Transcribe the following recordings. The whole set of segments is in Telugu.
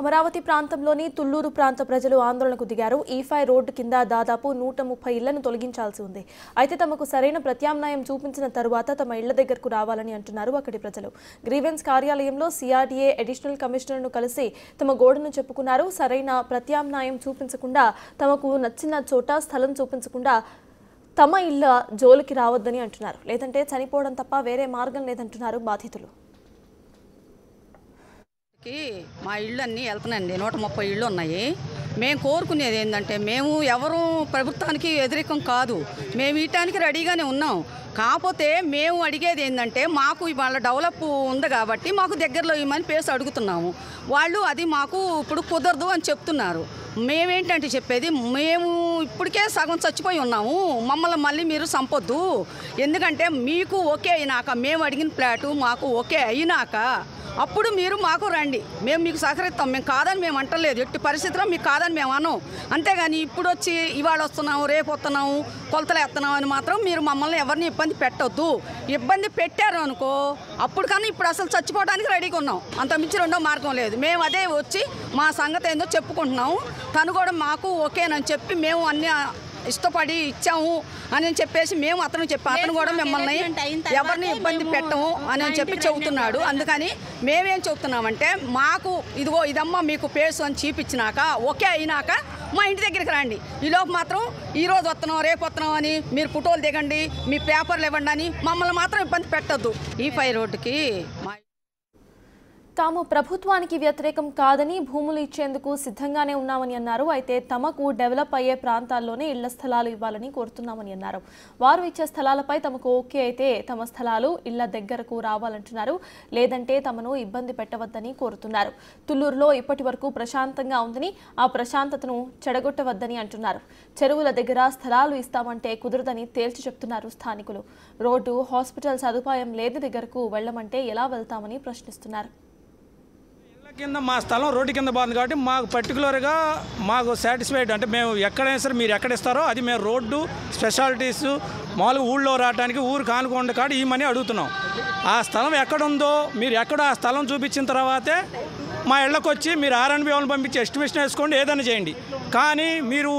అమరావతి ప్రాంతంలోని తుళ్లూరు ప్రాంత ప్రజలు ఆందోళనకు దిగారు. E5 రోడ్డు కింద దాదాపు 130 ఇళ్లను తొలగించాల్సి ఉంది. అయితే తమకు సరైన ప్రత్యామ్నాయం చూపించిన తరువాత తమ ఇళ్ల దగ్గరకు రావాలని అంటున్నారు అక్కడి ప్రజలు. గ్రీవెన్స్ కార్యాలయంలో CRDA అడిషనల్ కమిషనర్ను కలిసి తమ గోడును చెప్పుకున్నారు. సరైన ప్రత్యామ్నాయం చూపించకుండా, తమకు నచ్చిన చోట స్థలం చూపించకుండా తమ ఇళ్ల జోలికి రావద్దని అంటున్నారు. లేదంటే చనిపోవడం తప్ప వేరే మార్గం లేదంటున్నారు బాధితులు. మా ఇళ్ళు అన్నీ వెళ్తున్నాయండి. 130 ఇళ్ళు ఉన్నాయి. మేము కోరుకునేది ఏంటంటే, మేము ఎవరు ప్రభుత్వానికి వ్యతిరేకం కాదు, మేము ఇవ్వటానికి రెడీగానే ఉన్నాం. కాకపోతే మేము అడిగేది ఏంటంటే, మాకు ఇవాళ డెవలప్ ఉంది కాబట్టి మాకు దగ్గరలో ఇవ్వమని పేసి అడుగుతున్నాము. వాళ్ళు అది మాకు ఇప్పుడు కుదరదు అని చెప్తున్నారు. మేమేంటంటే చెప్పేది, మేము ఇప్పటికే సగం చచ్చిపోయి ఉన్నాము, మమ్మల్ని మళ్ళీ మీరు సంపొద్దు. ఎందుకంటే మీకు ఓకే అయినాక, మేము అడిగిన ఫ్లాటు మాకు ఓకే అయినాక అప్పుడు మీరు మాకు రండి, మేము మీకు సహకరిస్తాం. మేము కాదని మేము అంటలేదు, ఎట్టి పరిస్థితిలో మీకు కాదని మేము అన్నాం. అంతేగాని ఇప్పుడు వచ్చి ఇవాళ వస్తున్నాము, రేపు వస్తున్నాము, కొలతలు ఎత్తున్నాము అని మాత్రం మీరు మమ్మల్ని ఎవరిని ఇబ్బంది పెట్టొద్దు. ఇబ్బంది పెట్టారు అనుకో, అప్పుడు కానీ ఇప్పుడు అసలు చచ్చిపోవడానికి రెడీగా ఉన్నాం. అంత మించి రెండో మార్గం లేదు. మేము అదే వచ్చి మా సంగతి ఏందో చెప్పుకుంటున్నాము. తను కూడా మాకు ఓకేనని చెప్పి మేము అన్ని ఇష్టపడి ఇచ్చాము అని చెప్పేసి మేము అతను చెప్పి, అతను కూడా మిమ్మల్ని ఎవరిని ఇబ్బంది పెట్టము అని చెప్పి చెబుతున్నాడు. అందుకని మేమేం చెబుతున్నామంటే, మాకు ఇదిగో ఇదమ్మా మీకు పేసు అని చూపించినాక ఓకే అయినాక మా ఇంటి దగ్గరికి రండి. ఈలోపు మాత్రం ఈరోజు వస్తున్నాం, రేపు వస్తున్నాం అని మీరు ఫోటోలు దిగండి, మీ పేపర్లు ఇవ్వండి అని మమ్మల్ని మాత్రం ఇబ్బంది పెట్టద్దు. E5 రోడ్డుకి తాము ప్రభుత్వానికి వ్యతిరేకం కాదని, భూములు ఇచ్చేందుకు సిద్ధంగానే ఉన్నామని అన్నారు. అయితే తమకు డెవలప్ అయ్యే ప్రాంతాల్లోనే ఇళ్ల స్థలాలు ఇవ్వాలని కోరుతున్నామని అన్నారు. వారు ఇచ్చే స్థలాలపై తమకు ఓకే అయితే తమ స్థలాలు ఇళ్ల దగ్గరకు రావాలంటున్నారు. లేదంటే తమను ఇబ్బంది పెట్టవద్దని కోరుతున్నారు. తుళ్లూరులో ఇప్పటి వరకు ప్రశాంతంగా ఉందని, ఆ ప్రశాంతతను చెడగొట్టవద్దని అంటున్నారు. చెరువుల దగ్గర స్థలాలు ఇస్తామంటే కుదరదని తేల్చి చెప్తున్నారు స్థానికులు. రోడ్డు, హాస్పిటల్ సదుపాయం లేని దగ్గరకు వెళ్లమంటే ఎలా వెళ్తామని ప్రశ్నిస్తున్నారు. కింద మా స్థలం రోడ్డు కింద బాగుంది కాబట్టి మాకు పర్టికులర్గా మాకు సాటిస్ఫైడ్, అంటే మేము ఎక్కడైనా సరే మీరు ఎక్కడ ఇస్తారో అది మేము రోడ్డు స్పెషాలిటీస్ మామూలుగా ఊళ్ళో రావడానికి ఊరు కానుకోండి కాదు ఈ మనీ అడుగుతున్నాం. ఆ స్థలం ఎక్కడుందో మీరు ఎక్కడో ఆ స్థలం చూపించిన తర్వాతే మా ఇళ్ళకి వచ్చి మీరు R&B వాళ్ళని పంపించి ఎస్టిమేషన్ వేసుకోండి, ఏదైనా చేయండి. కానీ మీరు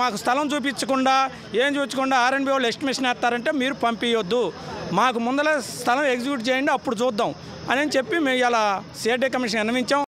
మాకు స్థలం చూపించకుండా ఏం చూపించకుండా R&B వాళ్ళు ఎస్టిమేషన్ వేస్తారంటే మీరు పంపించొద్దు. మాకు ముందర స్థలం ఎగ్జిక్యూట్ చేయండి, అప్పుడు చూద్దాం అని చెప్పి మేము ఇలా CRDA కమిషన్ విన్నవించాం.